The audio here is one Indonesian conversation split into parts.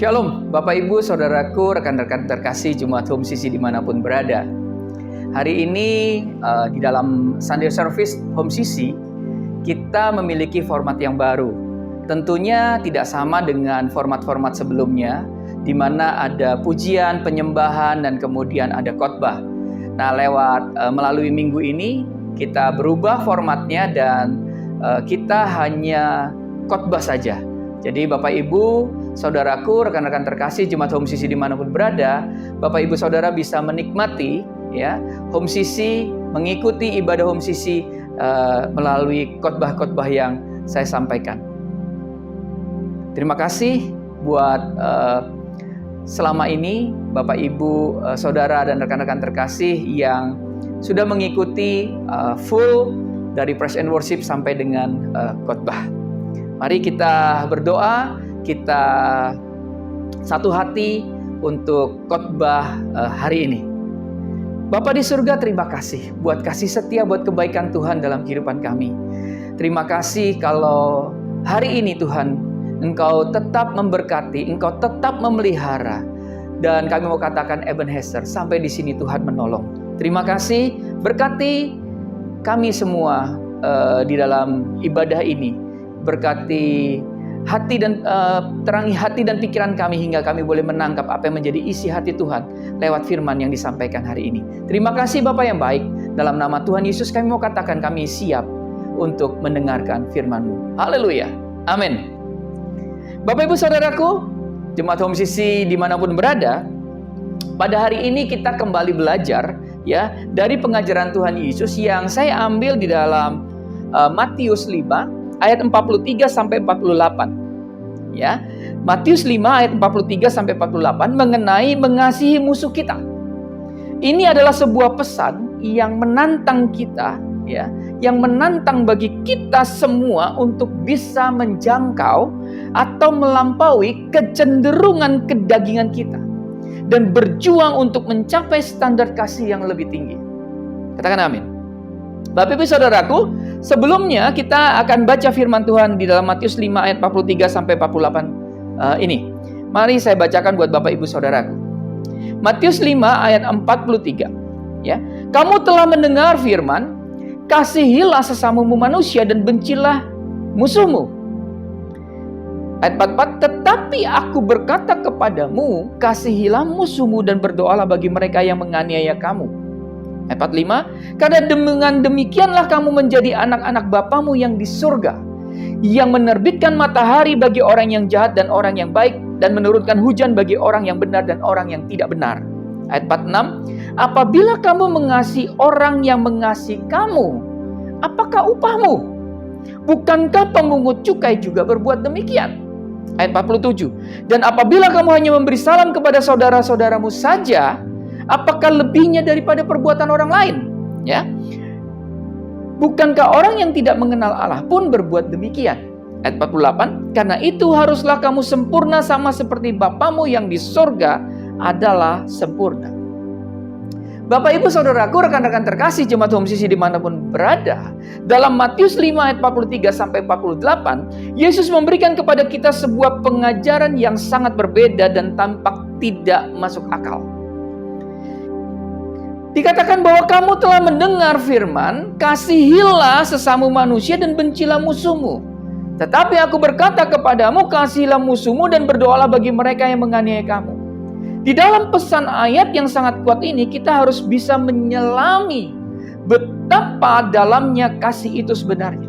Shalom, Bapak Ibu, Saudaraku, rekan-rekan terkasih Jemaat Home Sisi dimanapun berada. Hari ini di dalam Sunday Service Home Sisi, kita memiliki format yang baru. Tentunya tidak sama dengan format-format sebelumnya, di mana ada pujian, penyembahan, dan kemudian ada khotbah. Nah, melalui minggu ini, kita berubah formatnya dan kita hanya khotbah saja. Jadi Bapak Ibu, Saudaraku, rekan-rekan terkasih Jemaat Home Sisi dimanapun berada, Bapak Ibu Saudara bisa menikmati ya Home Sisi, mengikuti ibadah Home Sisi melalui khotbah-khotbah yang saya sampaikan. Terima kasih buat selama ini Bapak Ibu Saudara dan rekan-rekan terkasih yang sudah mengikuti full dari Praise and Worship sampai dengan khotbah. Mari kita berdoa, kita satu hati untuk khotbah hari ini. Bapa di surga, terima kasih buat kasih setia, buat kebaikan Tuhan dalam kehidupan kami. Terima kasih kalau hari ini Tuhan, Engkau tetap memberkati, Engkau tetap memelihara. Dan kami mau katakan Ebenezer, sampai di sini Tuhan menolong. Terima kasih, berkati kami semua di dalam ibadah ini. Berkati hati dan terangi hati dan pikiran kami hingga kami boleh menangkap apa yang menjadi isi hati Tuhan lewat firman yang disampaikan hari ini. Terima kasih Bapa yang baik. Dalam nama Tuhan Yesus kami mau katakan kami siap untuk mendengarkan firman-Mu. Haleluya. Amin. Bapak Ibu Saudaraku, Jemaat Home Sisi dimanapun berada, pada hari ini kita kembali belajar ya dari pengajaran Tuhan Yesus yang saya ambil di dalam Matius 5 ayat 43 sampai 48. Ya. Matius 5 ayat 43 sampai 48 mengenai mengasihi musuh kita. Ini adalah sebuah pesan yang menantang kita ya, yang menantang bagi kita semua untuk bisa menjangkau atau melampaui kecenderungan kedagingan kita dan berjuang untuk mencapai standar kasih yang lebih tinggi. Katakan amin. Bapak Ibu Saudaraku, sebelumnya kita akan baca firman Tuhan di dalam Matius 5 ayat 43 sampai 48 ini. Mari saya bacakan buat Bapak Ibu Saudaraku. Matius 5 ayat 43. Ya. Kamu telah mendengar firman, kasihilah sesamamu manusia dan bencilah musuhmu. Ayat 44, tetapi aku berkata kepadamu, kasihilah musuhmu dan berdoalah bagi mereka yang menganiaya kamu. Ayat 45, karena dengan demikianlah kamu menjadi anak-anak Bapamu yang di surga, yang menerbitkan matahari bagi orang yang jahat dan orang yang baik, dan menurunkan hujan bagi orang yang benar dan orang yang tidak benar. Ayat 46, apabila kamu mengasihi orang yang mengasihi kamu, apakah upahmu? Bukankah pemungut cukai juga berbuat demikian? Ayat 47, dan apabila kamu hanya memberi salam kepada saudara-saudaramu saja, apakah lebihnya daripada perbuatan orang lain? Ya. Bukankah orang yang tidak mengenal Allah pun berbuat demikian? Ayat 48, karena itu haruslah kamu sempurna sama seperti Bapamu yang di surga adalah sempurna. Bapak Ibu Saudaraku, rekan-rekan terkasih Jemaat Home Sisi dimanapun berada, dalam Matius 5 ayat 43 sampai 48, Yesus memberikan kepada kita sebuah pengajaran yang sangat berbeda dan tampak tidak masuk akal. Dikatakan bahwa kamu telah mendengar firman, kasihilah sesamamu manusia dan bencilah musuhmu. Tetapi aku berkata kepadamu, kasihilah musuhmu dan berdoalah bagi mereka yang menganiaya kamu. Di dalam pesan ayat yang sangat kuat ini, kita harus bisa menyelami betapa dalamnya kasih itu sebenarnya.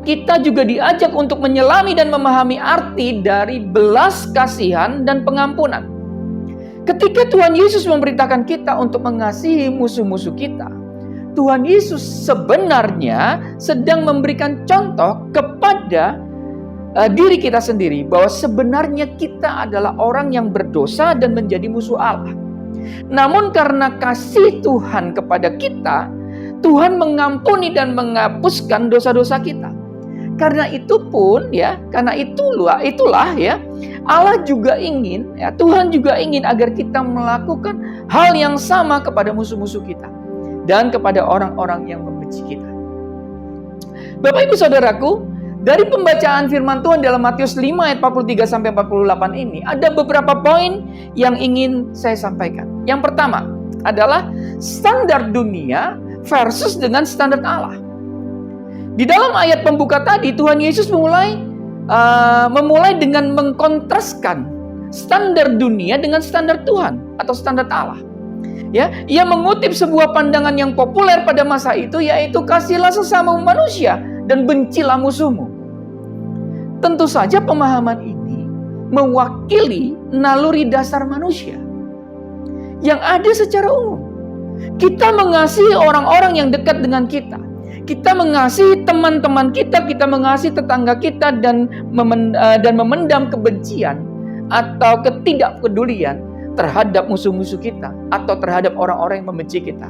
Kita juga diajak untuk menyelami dan memahami arti dari belas kasihan dan pengampunan. Ketika Tuhan Yesus memberitakan kita untuk mengasihi musuh-musuh kita, Tuhan Yesus sebenarnya sedang memberikan contoh kepada diri kita sendiri bahwa sebenarnya kita adalah orang yang berdosa dan menjadi musuh Allah. Namun karena kasih Tuhan kepada kita, Tuhan mengampuni dan menghapuskan dosa-dosa kita. Karena itu pun ya, karena itulah ya, Allah juga ingin, ya, Tuhan juga ingin agar kita melakukan hal yang sama kepada musuh-musuh kita dan kepada orang-orang yang membenci kita. Bapak Ibu Saudaraku, Dari pembacaan firman Tuhan dalam Matius 5 ayat 43 sampai 48 ini, ada beberapa poin yang ingin saya sampaikan. Yang pertama adalah standar dunia versus dengan standar Allah. Di dalam ayat pembuka tadi, Tuhan Yesus memulai dengan mengkontraskan standar dunia dengan standar Tuhan atau standar Allah. Ya, ia mengutip sebuah pandangan yang populer pada masa itu, yaitu kasihlah sesama manusia dan bencilah musuhmu. Tentu saja pemahaman ini mewakili naluri dasar manusia yang ada secara umum. Kita mengasihi orang-orang yang dekat dengan kita. Kita mengasihi teman-teman kita, kita mengasihi tetangga kita, dan memendam kebencian atau ketidakpedulian terhadap musuh-musuh kita atau terhadap orang-orang yang membenci kita.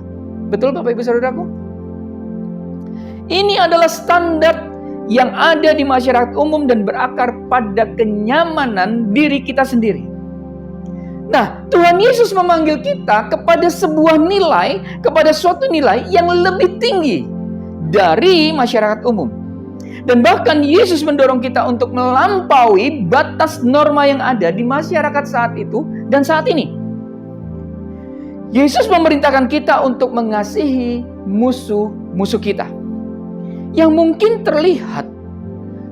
Betul Bapak Ibu Saudaraku? Ini adalah standar yang ada di masyarakat umum dan berakar pada kenyamanan diri kita sendiri. Nah, Tuhan Yesus memanggil kita kepada sebuah nilai, kepada suatu nilai yang lebih tinggi dari masyarakat umum. Dan bahkan Yesus mendorong kita untuk melampaui batas norma yang ada di masyarakat saat itu dan saat ini. Yesus memerintahkan kita untuk mengasihi musuh-musuh kita, yang mungkin terlihat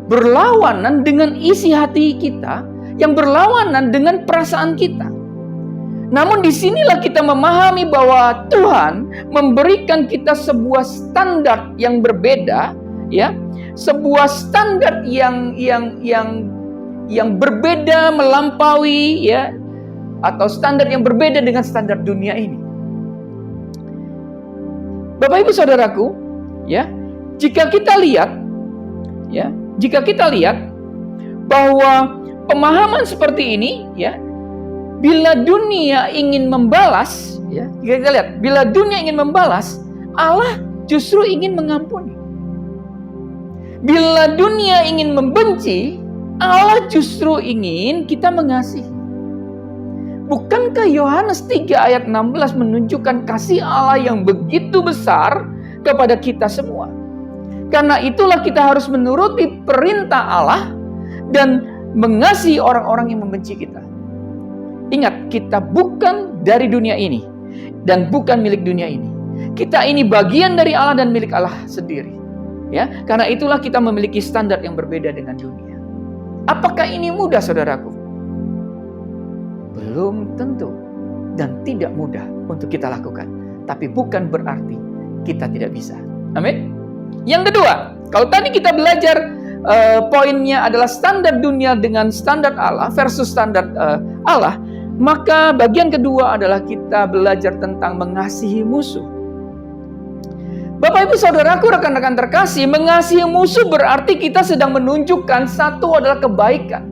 berlawanan dengan isi hati kita, yang berlawanan dengan perasaan kita. Namun disinilah kita memahami bahwa Tuhan memberikan kita sebuah standar yang berbeda, ya, sebuah standar yang berbeda, melampaui, ya, atau standar yang berbeda dengan standar dunia ini. Bapak Ibu Saudaraku, ya, jika kita lihat bahwa pemahaman seperti ini, ya, bila dunia ingin membalas, ya, kita lihat, bila dunia ingin membalas, Allah justru ingin mengampuni. Bila dunia ingin membenci, Allah justru ingin kita mengasihi. Bukankah Yohanes 3 ayat 16 menunjukkan kasih Allah yang begitu besar kepada kita semua? Karena itulah kita harus menuruti perintah Allah dan mengasihi orang-orang yang membenci kita. Ingat, kita bukan dari dunia ini dan bukan milik dunia ini. Kita ini bagian dari Allah dan milik Allah sendiri. Ya, karena itulah kita memiliki standar yang berbeda dengan dunia. Apakah ini mudah, saudaraku? Belum tentu dan tidak mudah untuk kita lakukan. Tapi bukan berarti kita tidak bisa. Amin. Yang kedua, kalau tadi kita belajar poinnya adalah standar dunia dengan standar Allah versus standar Allah, maka bagian kedua adalah kita belajar tentang mengasihi musuh. Bapak Ibu Saudaraku, rekan-rekan terkasih, mengasihi musuh berarti kita sedang menunjukkan satu adalah kebaikan.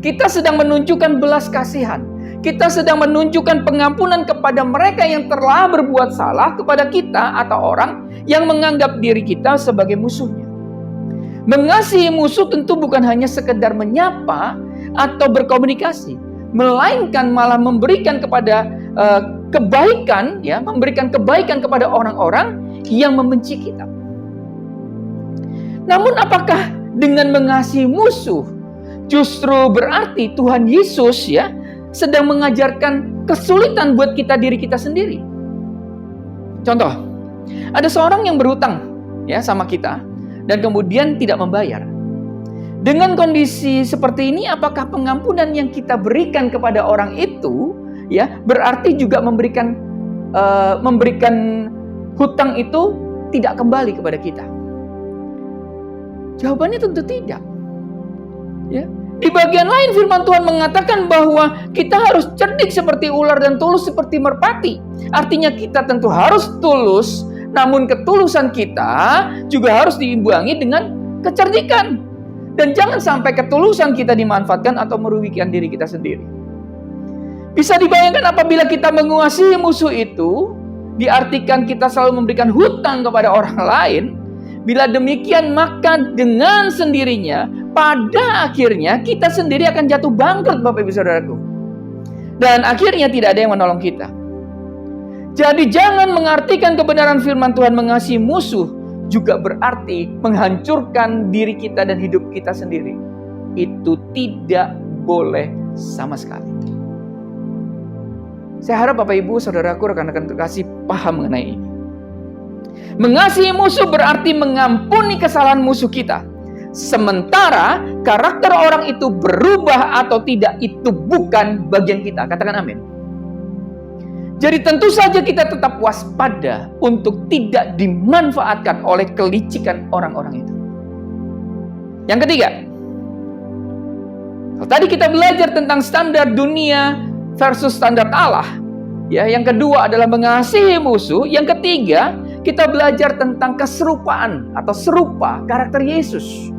Kita sedang menunjukkan belas kasihan. Kita sedang menunjukkan pengampunan kepada mereka yang telah berbuat salah kepada kita atau orang yang menganggap diri kita sebagai musuhnya. Mengasihi musuh tentu bukan hanya sekedar menyapa atau berkomunikasi, melainkan malah memberikan kepada kebaikan, ya, memberikan kebaikan kepada orang-orang yang membenci kita. Namun apakah dengan mengasihi musuh justru berarti Tuhan Yesus, ya, sedang mengajarkan kesulitan buat diri kita sendiri? Contoh, ada seorang yang berhutang, ya, sama kita dan kemudian tidak membayar. Dengan kondisi seperti ini, apakah pengampunan yang kita berikan kepada orang itu, ya, berarti juga memberikan hutang itu tidak kembali kepada kita? Jawabannya tentu tidak. Ya. Di bagian lain firman Tuhan mengatakan bahwa kita harus cerdik seperti ular dan tulus seperti merpati. Artinya kita tentu harus tulus, namun ketulusan kita juga harus diimbangi dengan kecerdikan. Dan jangan sampai ketulusan kita dimanfaatkan atau merugikan diri kita sendiri. Bisa dibayangkan apabila kita mengasihi musuh itu, diartikan kita selalu memberikan hutang kepada orang lain. Bila demikian, maka dengan sendirinya, pada akhirnya kita sendiri akan jatuh bangkrut, Bapak Ibu Saudaraku. Dan akhirnya tidak ada yang menolong kita. Jadi jangan mengartikan kebenaran firman Tuhan mengasihi musuh juga berarti menghancurkan diri kita dan hidup kita sendiri. Itu tidak boleh sama sekali. Saya harap Bapak Ibu, Saudaraku, rekan-rekan terkasih paham mengenai ini. Mengasihi musuh berarti mengampuni kesalahan musuh kita. Sementara karakter orang itu berubah atau tidak, itu bukan bagian kita. Katakan amin. Jadi tentu saja kita tetap waspada untuk tidak dimanfaatkan oleh kelicikan orang-orang itu. Yang ketiga, tadi kita belajar tentang standar dunia versus standar Allah. Ya, yang kedua adalah mengasihi musuh. Yang ketiga, kita belajar tentang keserupaan atau serupa karakter Yesus.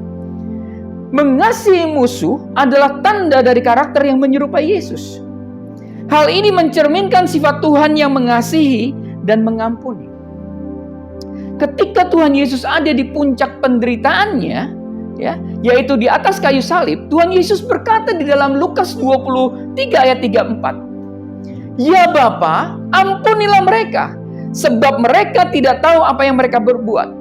Mengasihi musuh adalah tanda dari karakter yang menyerupai Yesus. Hal ini mencerminkan sifat Tuhan yang mengasihi dan mengampuni. Ketika Tuhan Yesus ada di puncak penderitaannya, ya, yaitu di atas kayu salib, Tuhan Yesus berkata di dalam Lukas 23 ayat 34, "Ya Bapa, ampunilah mereka, sebab mereka tidak tahu apa yang mereka berbuat."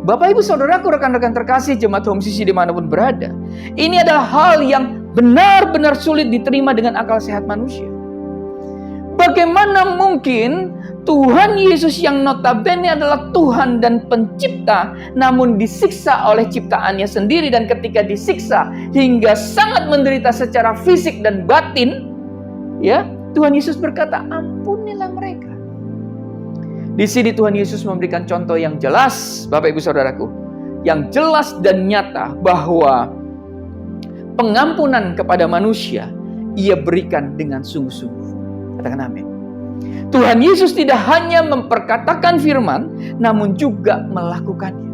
Bapak, Ibu, Saudaraku, rekan-rekan terkasih jemaat Home Sisi dimanapun berada, ini adalah hal yang benar-benar sulit diterima dengan akal sehat manusia. Bagaimana mungkin Tuhan Yesus yang notabene adalah Tuhan dan pencipta, namun disiksa oleh ciptaannya sendiri, dan ketika disiksa hingga sangat menderita secara fisik dan batin, ya, Tuhan Yesus berkata, "Ampunilah mereka." Di sini Tuhan Yesus memberikan contoh yang jelas, Bapak Ibu Saudaraku, yang jelas dan nyata bahwa pengampunan kepada manusia Ia berikan dengan sungguh-sungguh. Katakan amin. Tuhan Yesus tidak hanya memperkatakan firman, namun juga melakukannya.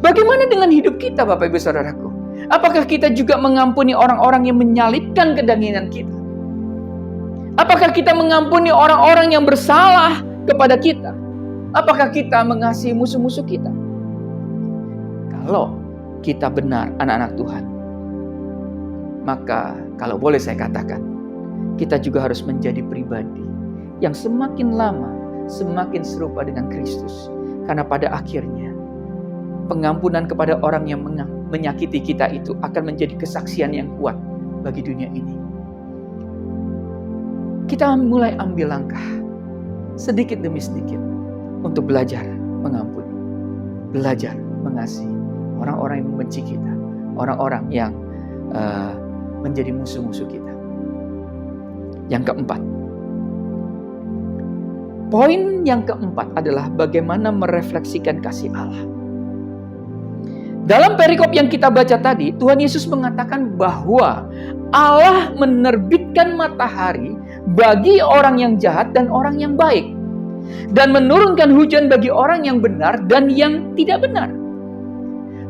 Bagaimana dengan hidup kita, Bapak Ibu Saudaraku? Apakah kita juga mengampuni orang-orang yang menyalibkan kedagingan kita? Apakah kita mengampuni orang-orang yang bersalah kepada kita? Apakah kita mengasihi musuh-musuh kita? Kalau kita benar anak-anak Tuhan, maka kalau boleh saya katakan, kita juga harus menjadi pribadi yang semakin lama semakin serupa dengan Kristus. Karena pada akhirnya pengampunan kepada orang yang menyakiti kita itu akan menjadi kesaksian yang kuat bagi dunia ini. Kita mulai ambil langkah sedikit demi sedikit untuk belajar mengampuni, belajar mengasihi orang-orang yang membenci kita, orang-orang yang menjadi musuh-musuh kita. Yang keempat, poin yang keempat adalah bagaimana merefleksikan kasih Allah. Dalam perikop yang kita baca tadi, Tuhan Yesus mengatakan bahwa Allah menerbitkan matahari bagi orang yang jahat dan orang yang baik, dan menurunkan hujan bagi orang yang benar dan yang tidak benar.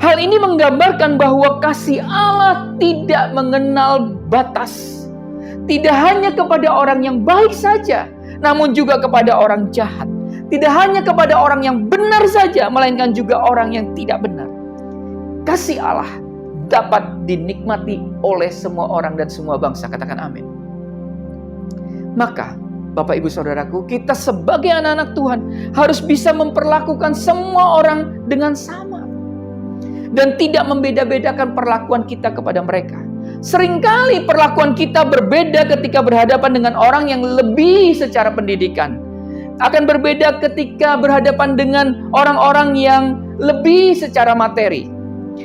Hal ini menggambarkan bahwa kasih Allah tidak mengenal batas. Tidak hanya kepada orang yang baik saja, namun juga kepada orang jahat. Tidak hanya kepada orang yang benar saja, melainkan juga orang yang tidak benar. Kasih Allah dapat dinikmati oleh semua orang dan semua bangsa. Katakan amin. Maka, Bapak Ibu Saudaraku, kita sebagai anak-anak Tuhan harus bisa memperlakukan semua orang dengan sama. Dan tidak membeda-bedakan perlakuan kita kepada mereka. Seringkali perlakuan kita berbeda ketika berhadapan dengan orang yang lebih secara pendidikan. Akan berbeda ketika berhadapan dengan orang-orang yang lebih secara materi,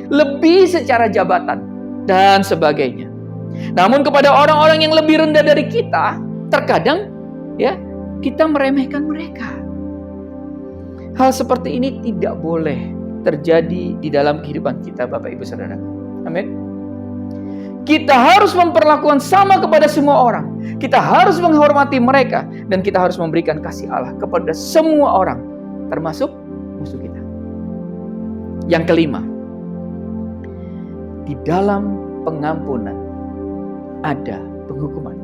lebih secara jabatan, dan sebagainya. Namun kepada orang-orang yang lebih rendah dari kita, terkadang ya kita meremehkan mereka. Hal seperti ini tidak boleh terjadi di dalam kehidupan kita, Bapak Ibu Saudara. Amin. Kita harus memperlakukan sama kepada semua orang. Kita harus menghormati mereka. Dan kita harus memberikan kasih Allah kepada semua orang, termasuk musuh kita. Yang kelima, di dalam pengampunan ada penghukuman.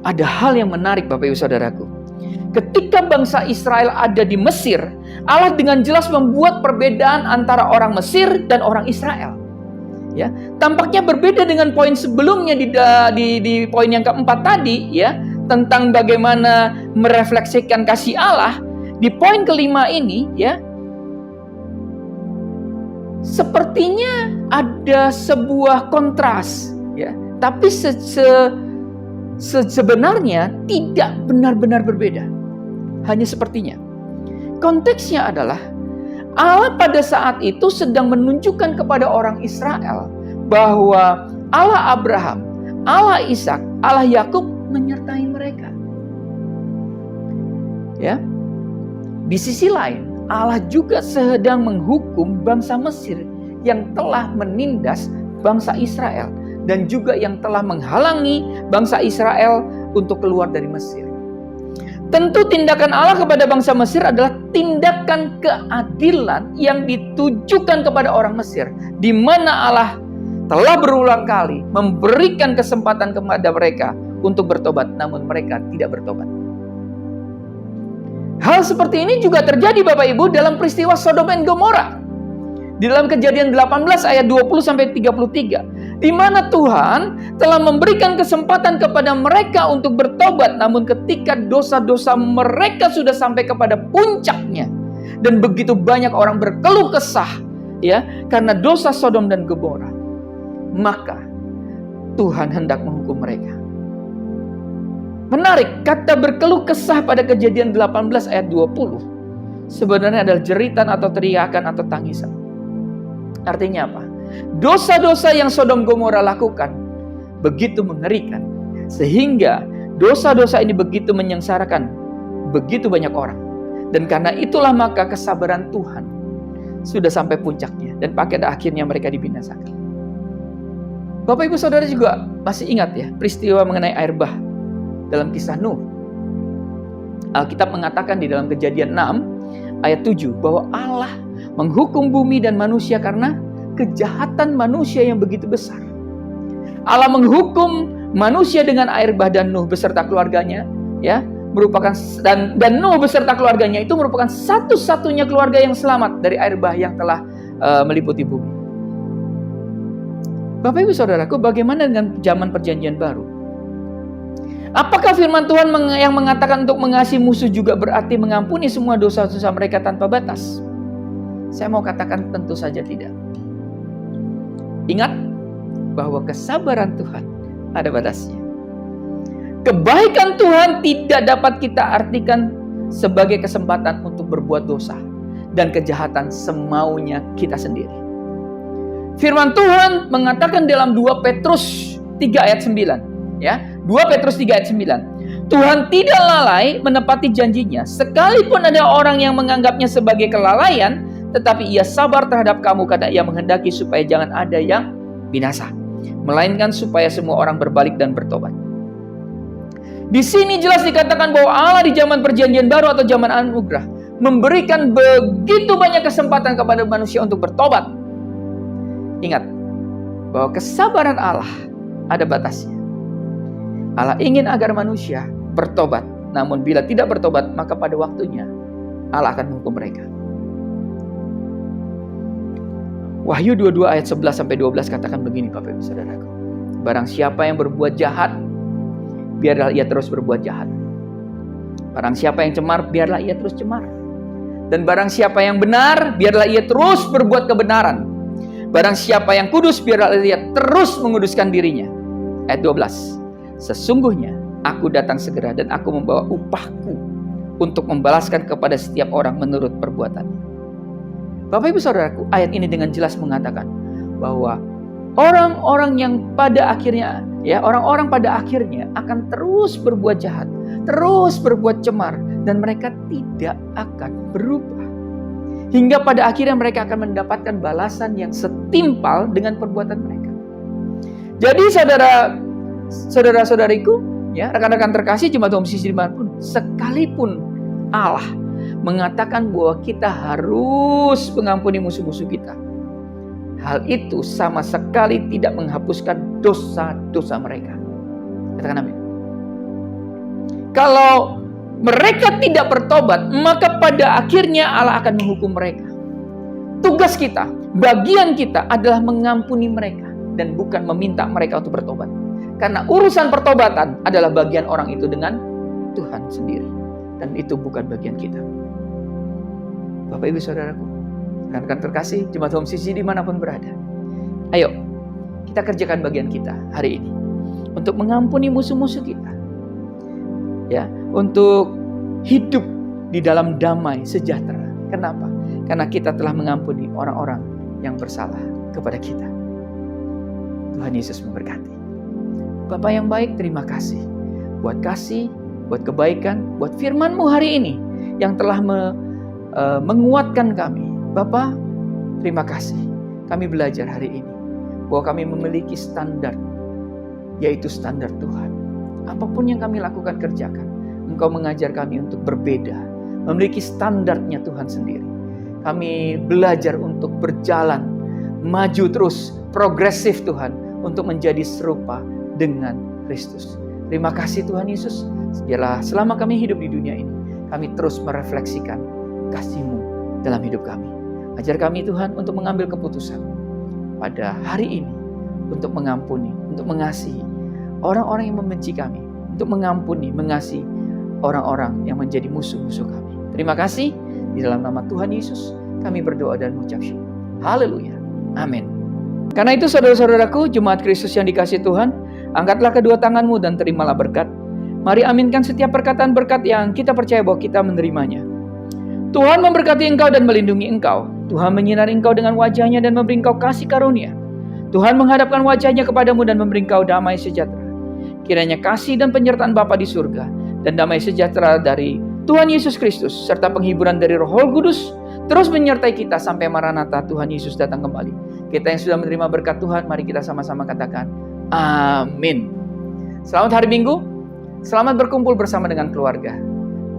Ada hal yang menarik, Bapak Ibu Saudaraku. Ketika bangsa Israel ada di Mesir, Allah dengan jelas membuat perbedaan antara orang Mesir dan orang Israel. Ya, tampaknya berbeda dengan poin sebelumnya di poin yang keempat tadi, ya, tentang bagaimana merefleksikan kasih Allah. di poin kelima ini ya, sepertinya ada sebuah kontras ya, tapi sebenarnya tidak benar-benar berbeda. Hanya sepertinya. Konteksnya adalah Allah pada saat itu sedang menunjukkan kepada orang Israel bahwa Allah Abraham, Allah Ishak, Allah Yakub menyertai mereka. Ya. Di sisi lain, Allah juga sedang menghukum bangsa Mesir yang telah menindas bangsa Israel dan juga yang telah menghalangi bangsa Israel untuk keluar dari Mesir. Tentu tindakan Allah kepada bangsa Mesir adalah tindakan keadilan yang ditujukan kepada orang Mesir, di mana Allah telah berulang kali memberikan kesempatan kepada mereka untuk bertobat, namun mereka tidak bertobat. Hal seperti ini juga terjadi Bapak Ibu dalam peristiwa Sodom dan Gomora. Di dalam Kejadian 18 ayat 20-33, di mana Tuhan telah memberikan kesempatan kepada mereka untuk bertobat, namun ketika dosa-dosa mereka sudah sampai kepada puncaknya dan begitu banyak orang berkeluh kesah ya karena dosa Sodom dan Gomora, maka Tuhan hendak menghukum mereka. Menarik, kata berkeluh kesah pada Kejadian 18 ayat 20 sebenarnya adalah jeritan atau teriakan atau tangisan. Artinya apa? Dosa-dosa yang Sodom Gomora lakukan begitu mengerikan, sehingga dosa-dosa ini begitu menyengsarakan begitu banyak orang. Dan karena itulah maka kesabaran Tuhan sudah sampai puncaknya, dan pada akhirnya mereka dibinasakan. Bapak Ibu Saudara juga masih ingat ya peristiwa mengenai air bah dalam kisah Nuh. Alkitab mengatakan di dalam Kejadian 6 ayat 7 bahwa Allah menghukum bumi dan manusia karena kejahatan manusia yang begitu besar. Allah menghukum manusia dengan air bah dan Nuh beserta keluarganya ya, merupakan dan Nuh beserta keluarganya itu merupakan satu-satunya keluarga yang selamat dari air bah yang telah meliputi bumi. Bapak Ibu Saudaraku, bagaimana dengan zaman Perjanjian Baru? Apakah firman Tuhan yang mengatakan untuk mengasihi musuh juga berarti mengampuni semua dosa-dosa mereka tanpa batas? Saya mau katakan tentu saja tidak. Ingat bahwa kesabaran Tuhan ada batasnya. Kebaikan Tuhan tidak dapat kita artikan sebagai kesempatan untuk berbuat dosa dan kejahatan semaunya kita sendiri. Firman Tuhan mengatakan dalam 2 Petrus 3 ayat 9, ya. 2 Petrus 3 ayat 9. Tuhan tidak lalai menepati janjinya, sekalipun ada orang yang menganggapnya sebagai kelalaian, tetapi ia sabar terhadap kamu karena ia menghendaki supaya jangan ada yang binasa, melainkan supaya semua orang berbalik dan bertobat. Di sini jelas dikatakan bahwa Allah di zaman Perjanjian Baru atau zaman anugerah memberikan begitu banyak kesempatan kepada manusia untuk bertobat. Ingat bahwa kesabaran Allah ada batasnya. Allah ingin agar manusia bertobat, namun bila tidak bertobat, maka pada waktunya Allah akan menghukum mereka. Wahyu 22 ayat 11-12 katakan begini Bapak Ibu Saudaraku. Barang siapa yang berbuat jahat, biarlah ia terus berbuat jahat. Barang siapa yang cemar, biarlah ia terus cemar. Dan barang siapa yang benar, biarlah ia terus berbuat kebenaran. Barang siapa yang kudus, biarlah ia terus menguduskan dirinya. Ayat 12. Sesungguhnya aku datang segera dan aku membawa upahku untuk membalaskan kepada setiap orang menurut perbuatannya. Bapak Ibu Saudaraku, ayat ini dengan jelas mengatakan bahwa orang-orang yang pada akhirnya, ya, orang-orang pada akhirnya akan terus berbuat jahat, terus berbuat cemar, dan mereka tidak akan berubah. Hingga pada akhirnya mereka akan mendapatkan balasan yang setimpal dengan perbuatan mereka. Jadi saudara-saudariku, ya, rekan-rekan terkasih jemaat Home CC dimanapun, sekalipun Allah mengatakan bahwa kita harus mengampuni musuh-musuh kita, hal itu sama sekali tidak menghapuskan dosa-dosa mereka. Katakan amin. Kalau mereka tidak bertobat, maka pada akhirnya Allah akan menghukum mereka. Tugas kita, bagian kita adalah mengampuni mereka dan bukan meminta mereka untuk bertobat. Karena urusan pertobatan adalah bagian orang itu dengan Tuhan sendiri. Dan itu bukan bagian kita. Bapak Ibu Saudaraku, rekan-rekan terkasih, Jemaat Home CC dimanapun berada. Ayo, kita kerjakan bagian kita hari ini untuk mengampuni musuh-musuh kita. Ya, untuk hidup di dalam damai sejahtera. Kenapa? Karena kita telah mengampuni orang-orang yang bersalah kepada kita. Tuhan Yesus memberkati. Bapak yang baik, terima kasih buat kasih, buat kebaikan, buat firman-Mu hari ini yang telah menguatkan kami. Bapak, terima kasih. Kami belajar hari ini bahwa kami memiliki standar, yaitu standar Tuhan. Apapun yang kami lakukan, kerjakan. Engkau mengajar kami untuk berbeda, memiliki standarnya Tuhan sendiri. Kami belajar untuk berjalan, maju terus, progresif Tuhan, untuk menjadi serupa dengan Kristus. Terima kasih Tuhan Yesus. Biarlah selama kami hidup di dunia ini, kami terus merefleksikan kasih-Mu dalam hidup kami. Ajar kami Tuhan untuk mengambil keputusan pada hari ini, untuk mengampuni, untuk mengasihi orang-orang yang membenci kami, untuk mengampuni, mengasihi orang-orang yang menjadi musuh-musuh kami. Terima kasih. Di dalam nama Tuhan Yesus, kami berdoa dan mengucap syukur. Haleluya. Amin. Karena itu saudara-saudaraku, Jemaat Kristus yang dikasihi Tuhan, angkatlah kedua tanganmu dan terimalah berkat. Mari aminkan setiap perkataan berkat yang kita percaya bahwa kita menerimanya. Tuhan memberkati engkau dan melindungi engkau. Tuhan menyinari engkau dengan wajah-Nya dan memberi engkau kasih karunia. Tuhan menghadapkan wajah-Nya kepadamu dan memberi engkau damai sejahtera. Kiranya kasih dan penyertaan Bapa di surga dan damai sejahtera dari Tuhan Yesus Kristus serta penghiburan dari Roh Kudus terus menyertai kita sampai Maranatha, Tuhan Yesus datang kembali. Kita yang sudah menerima berkat Tuhan, mari kita sama-sama katakan amin. Selamat hari Minggu. Selamat berkumpul bersama dengan keluarga.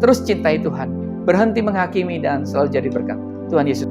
Terus cintai Tuhan, berhenti menghakimi dan selalu jadi berkat. Tuhan Yesus.